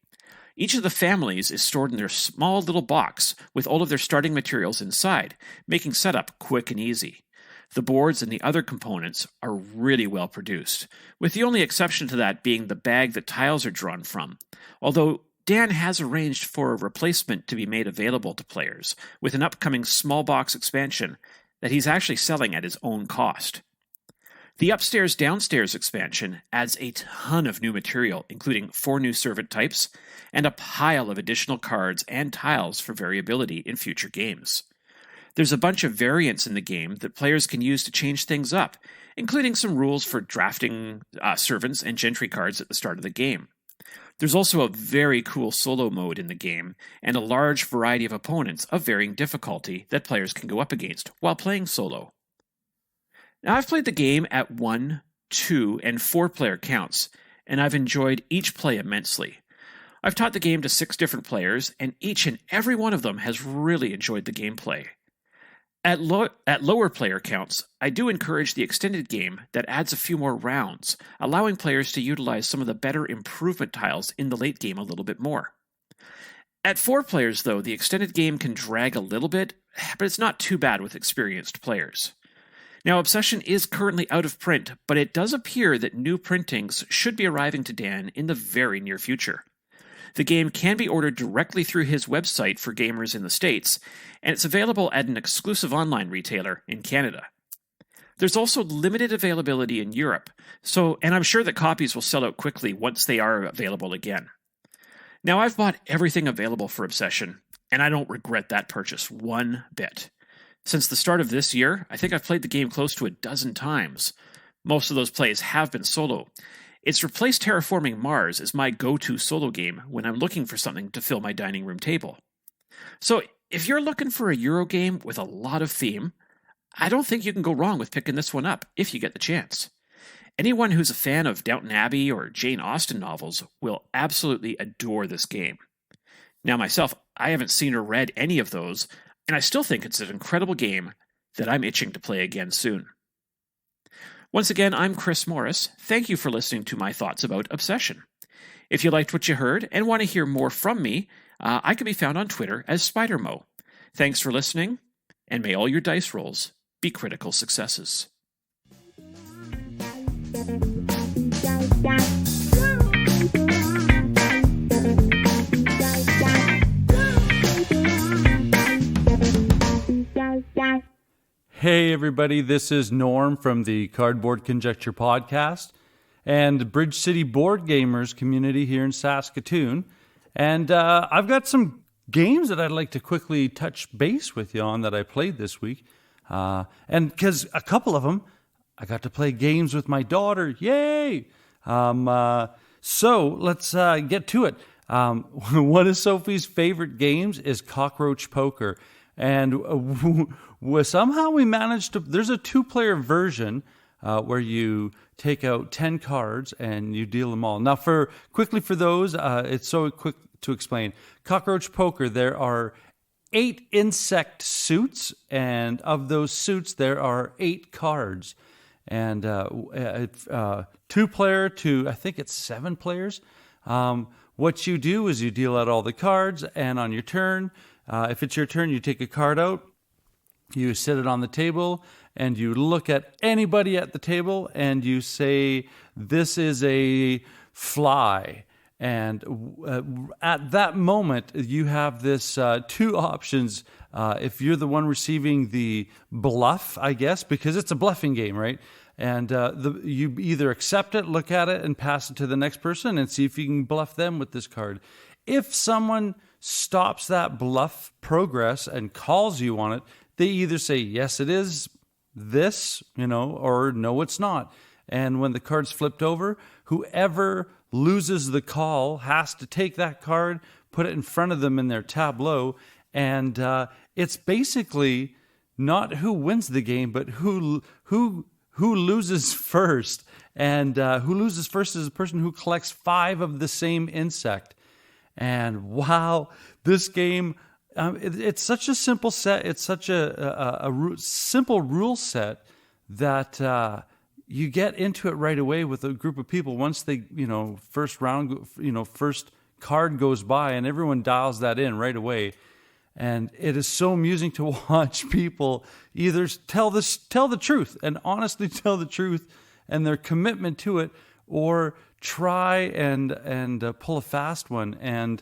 Each of the families is stored in their small little box with all of their starting materials inside, making setup quick and easy. The boards and the other components are really well produced, with the only exception to that being the bag that tiles are drawn from, although Dan has arranged for a replacement to be made available to players, with an upcoming small box expansion that he's actually selling at his own cost. The upstairs-downstairs expansion adds a ton of new material, including 4 new servant types, and a pile of additional cards and tiles for variability in future games. There's a bunch of variants in the game that players can use to change things up, including some rules for drafting servants and gentry cards at the start of the game. There's also a very cool solo mode in the game, and a large variety of opponents of varying difficulty that players can go up against while playing solo. Now, I've played the game at 1, 2, and 4 player counts, and I've enjoyed each play immensely. I've taught the game to 6 different players, and each and every one of them has really enjoyed the gameplay. At lower player counts, I do encourage the extended game that adds a few more rounds, allowing players to utilize some of the better improvement tiles in the late game a little bit more. At 4 players, though, the extended game can drag a little bit, but it's not too bad with experienced players. Now, Obsession is currently out of print, but it does appear that new printings should be arriving to Dan in the very near future. The game can be ordered directly through his website for gamers in the States, and it's available at an exclusive online retailer in Canada. There's also limited availability in Europe, and I'm sure that copies will sell out quickly once they are available again. Now, I've bought everything available for Obsession, and I don't regret that purchase one bit. Since the start of this year, I think I've played the game close to a dozen times. Most of those plays have been solo. It's replaced Terraforming Mars as my go-to solo game when I'm looking for something to fill my dining room table. So, if you're looking for a Euro game with a lot of theme, I don't think you can go wrong with picking this one up if you get the chance. Anyone who's a fan of Downton Abbey or Jane Austen novels will absolutely adore this game. Now myself, I haven't seen or read any of those, and I still think it's an incredible game that I'm itching to play again soon. Once again, I'm Chris Morris. Thank you for listening to my thoughts about Obsession. If you liked what you heard and want to hear more from me, I can be found on Twitter as SpiderMo. Thanks for listening, and may all your dice rolls be critical successes. Hey everybody, this is Norm from the Cardboard Conjecture podcast and Bridge City Board Gamers community here in Saskatoon. And I've got some games that I'd like to quickly touch base with you on that I played this week. And because a couple of them, I got to play games with my daughter. Yay! So let's get to it. One of Sophie's favorite games is Cockroach Poker. And somehow we managed to... There's a 2-player version where you take out 10 cards and you deal them all. Now, for those, it's so quick to explain. Cockroach Poker, there are 8 insect suits, and of those suits, there are 8 cards. And 2-player to, I think it's 7 players. What you do is you deal out all the cards, and on your turn, if it's your turn, you take a card out, you sit it on the table, and you look at anybody at the table, and you say, this is a fly. And at that moment, you have this 2 options. If you're the one receiving the bluff, I guess, because it's a bluffing game, right? And you either accept it, look at it, and pass it to the next person and see if you can bluff them with this card. If someone stops that bluff progress and calls you on it, they either say, yes, it is this, or no, it's not. And when the card's flipped over, whoever loses the call has to take that card, put it in front of them in their tableau, and it's basically not who wins the game, but who loses first. And who loses first is the person who collects 5 of the same insect. And wow, this game, it's such a simple set. It's such a simple rule set that you get into it right away with a group of people. Once they, first round, first card goes by, and everyone dials that in right away. And it is so amusing to watch people either tell the truth and honestly tell the truth and their commitment to it, or try and pull a fast one. And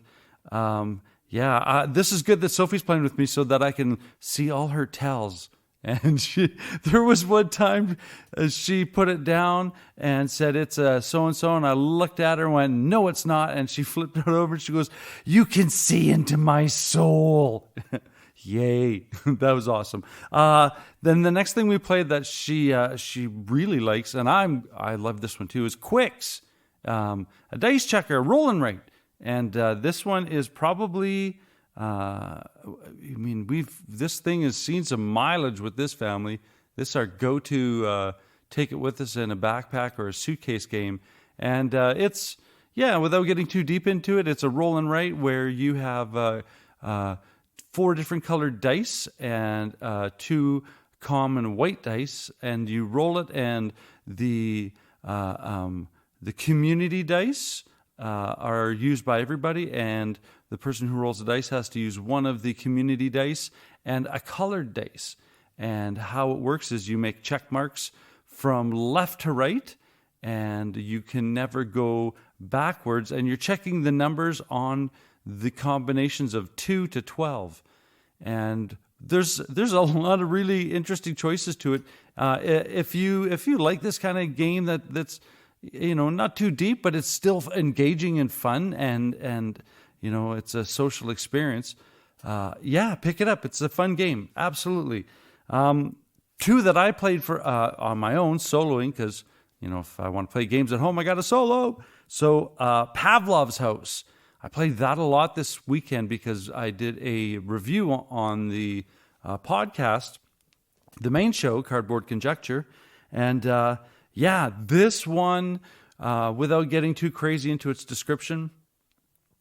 this is good that Sophie's playing with me so that I can see all her tells. And there was one time she put it down and said, it's a so-and-so. And I looked at her and went, no, it's not. And she flipped it over and she goes, you can see into my soul. Yay. That was awesome. Then the next thing we played that she really likes, and I love this one too, is Quicks. A dice checker, rolling right. And this one is probably... this thing has seen some mileage with this family. This is our go-to take it with us in a backpack or a suitcase game. And it's, without getting too deep into it, it's a roll and write where you have 4 different colored dice and 2 common white dice, and you roll it, and the community dice are used by everybody, and the person who rolls the dice has to use one of the community dice and a colored dice. And how it works is you make check marks from left to right, and you can never go backwards. And you're checking the numbers on the combinations of 2 to 12. And there's a lot of really interesting choices to it. If you like this kind of game that's not too deep, but it's still engaging and fun, and it's a social experience. Pick it up. It's a fun game. Absolutely. 2 that I played for on my own, soloing, because if I want to play games at home, I got a solo. So Pavlov's House. I played that a lot this weekend because I did a review on the podcast, the main show, Cardboard Conjecture. And this one, without getting too crazy into its description,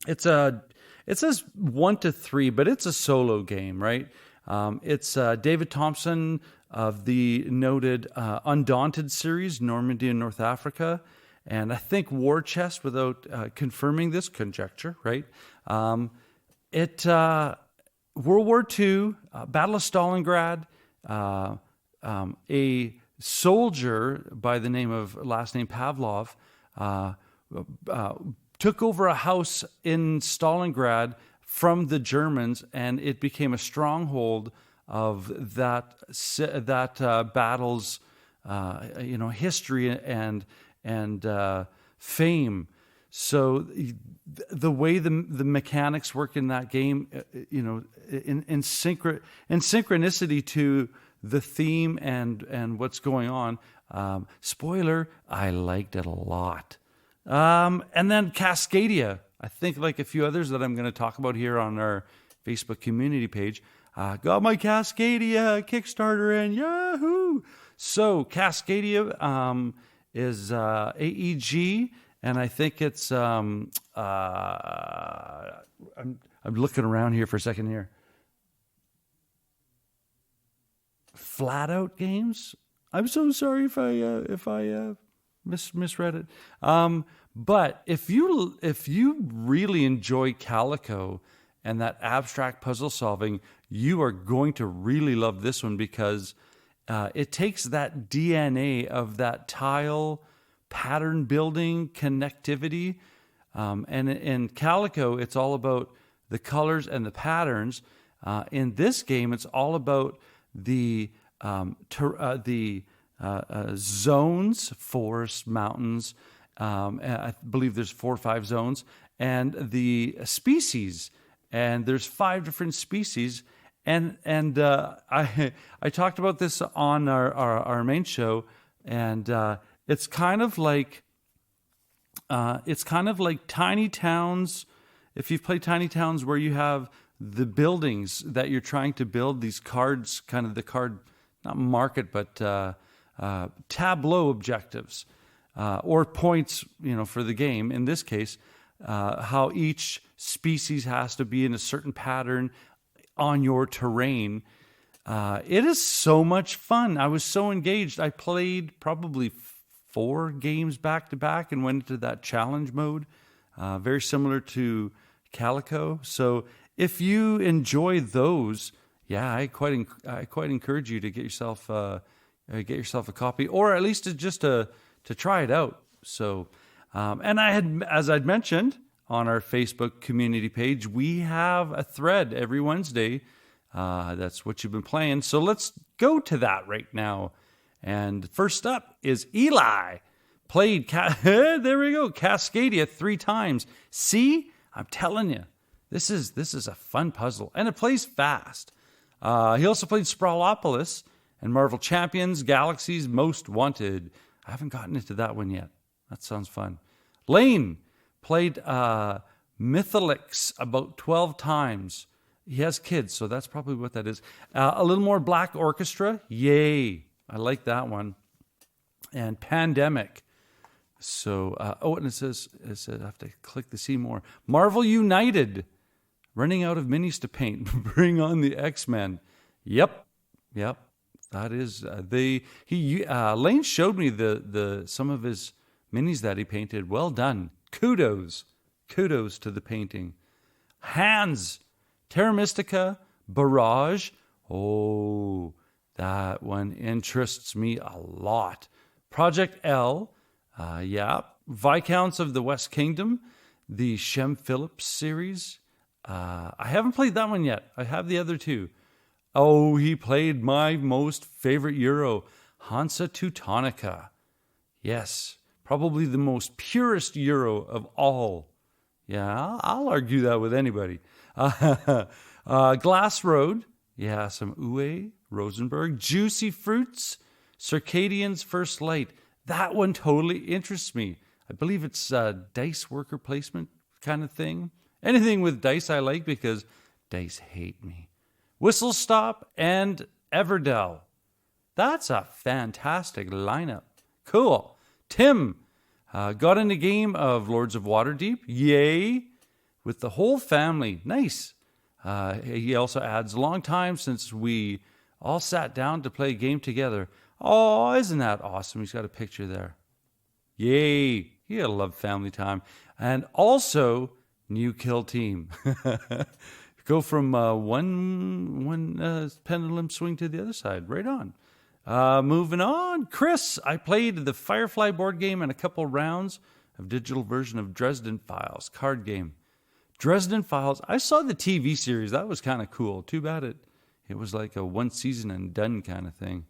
it says 1 to 3, but it's a solo game, right? It's David Thompson of the noted Undaunted series, Normandy and North Africa. And I think War Chest, without confirming this conjecture, right? World War II, Battle of Stalingrad, a soldier by the last name Pavlov, took over a house in Stalingrad from the Germans, and it became a stronghold of that battle's history and fame. So the way the mechanics work in that game, in synchronicity to the theme and what's going on. Spoiler, I liked it a lot. And then Cascadia, I think, like a few others that I'm going to talk about here on our Facebook community page, got my Cascadia Kickstarter and Yahoo! So Cascadia is AEG, and I think it's I'm looking around here for a second here. Flat Out Games. I'm so sorry if I misread it. But if you really enjoy Calico and that abstract puzzle solving, you are going to really love this one, because it takes that DNA of that tile pattern building connectivity. And in Calico, it's all about the colors and the patterns. In this game, it's all about the zones, forests, mountains. I believe there's 4 or 5 zones, and the species. And there's 5 different species. And I talked about this on our main show, and it's kind of like Tiny Towns. If you've played Tiny Towns, where you have the buildings that you're trying to build, these cards, kind of the card, not market, but tableau objectives or points, for the game. In this case, how each species has to be in a certain pattern on your terrain. It is so much fun. I was so engaged. I played probably 4 games back to back and went into that challenge mode, very similar to Calico. So if you enjoy those, I quite encourage you to get yourself a copy, or at least to try it out. So, and as I'd mentioned on our Facebook community page, we have a thread every Wednesday. That's what you've been playing. So let's go to that right now. And first up is Eli. Played, there we go, Cascadia 3 times. See, I'm telling you, this is a fun puzzle, and it plays fast. He also played Sprawlopolis and Marvel Champions, Galaxy's Most Wanted. I haven't gotten into that one yet. That sounds fun. Lane played Mythalix about 12 times. He has kids, so that's probably what that is. A little more Black Orchestra. Yay. I like that one. And Pandemic. So, and it says I have to click to see more. Marvel United. Running out of minis to paint. Bring on the X-Men. Yep. That is Lane showed me the some of his minis that he painted. Well done. Kudos to the painting. Hands. Terra Mystica, Barrage. Oh, that one interests me a lot. Project L, Viscounts of the West Kingdom, the Shem Phillips series. I haven't played that one yet. I have the other two. Oh, he played my most favorite Euro, Hansa Teutonica. Yes, probably the most purest Euro of all. Yeah, I'll argue that with anybody. Glass Road. Yeah, some Uwe Rosenberg. Juicy Fruits. Circadian's First Light. That one totally interests me. I believe it's dice worker placement kind of thing. Anything with dice I like because dice hate me. Whistle Stop and Everdell. That's a fantastic lineup. Cool. Tim got in the game of Lords of Waterdeep. Yay. With the whole family. Nice. He also adds, long time since we all sat down to play a game together. Oh, isn't that awesome? He's got a picture there. Yay. He gotta love family time. And also, new kill team. Go from one pendulum swing to the other side. Right on. Moving on. Chris, I played the Firefly board game and a couple rounds of digital version of Dresden Files card game. Dresden Files. I saw the TV series. That was kind of cool. Too bad it was like a one season and done kind of thing.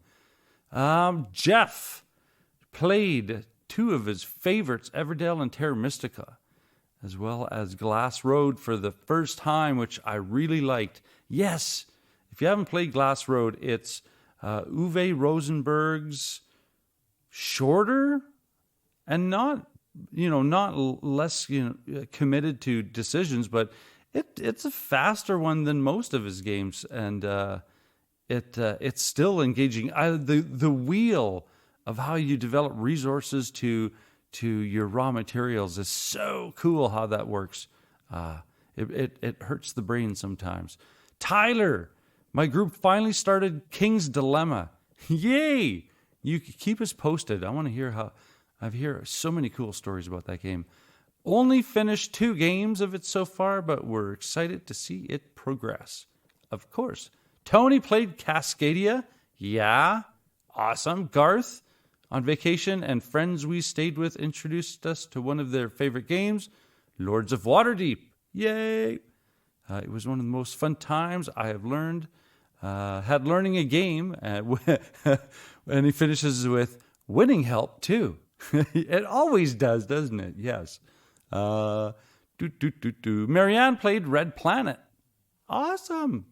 Jeff played two of his favorites, Everdell and Terra Mystica, as well as Glass Road for the first time, which I really liked. Yes, if you haven't played Glass Road, it's Uwe Rosenberg's shorter and not less committed to decisions, but it's a faster one than most of his games, and it's still engaging. The wheel of how you develop resources to your raw materials is so cool how that works. It hurts the brain sometimes. Tyler, my group finally started King's Dilemma. Yay! You keep us posted. I want to hear how. I've heard so many cool stories about that game. Only finished 2 games of it so far, but we're excited to see it progress. Of course. Tony played Cascadia. Yeah, awesome. Garth, on vacation, and friends we stayed with introduced us to one of their favorite games, Lords of Waterdeep. Yay! It was one of the most fun times I have had learning a game. And he finishes with winning help, too. It always does, doesn't it? Yes. Marianne played Red Planet. Awesome.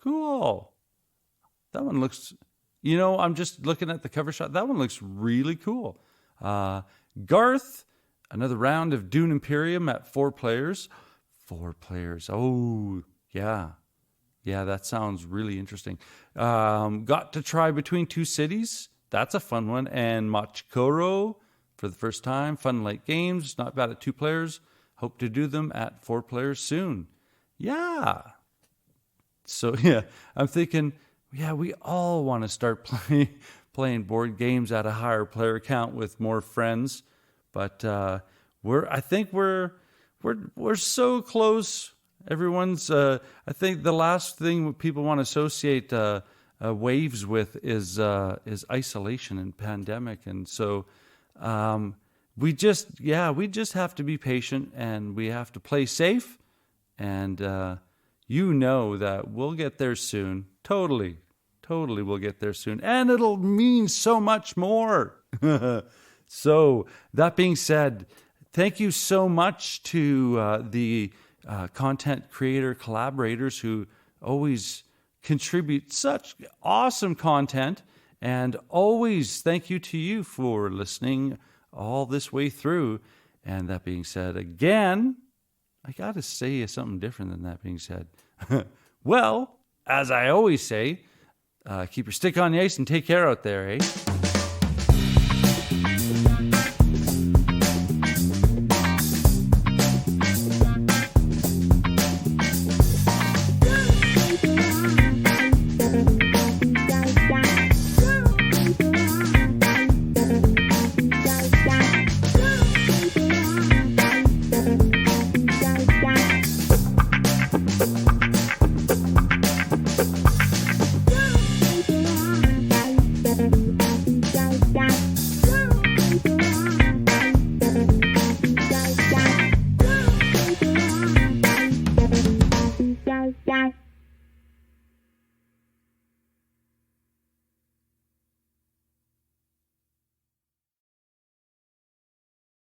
Cool. That one looks... I'm just looking at the cover shot. That one looks really cool. Garth, another round of Dune Imperium at 4 players. 4 players. Oh, yeah. Yeah, that sounds really interesting. Got to try Between Two Cities. That's a fun one. And Machikoro for the first time. Fun light games. Not bad at 2 players. Hope to do them at 4 players soon. Yeah. So, yeah, I'm thinking... Yeah, we all want to start playing board games at a higher player count with more friends, but I think we're so close. Everyone's. I think the last thing people want to associate waves with is isolation and pandemic, and so we just have to be patient and we have to play safe, and that we'll get there soon. Totally we'll get there soon. And it'll mean so much more. So, that being said, thank you so much to the content creator collaborators who always contribute such awesome content. And always thank you to you for listening all this way through. And that being said, again, I got to say something different than that being said. Well, as I always say, keep your stick on the ice and take care out there, eh?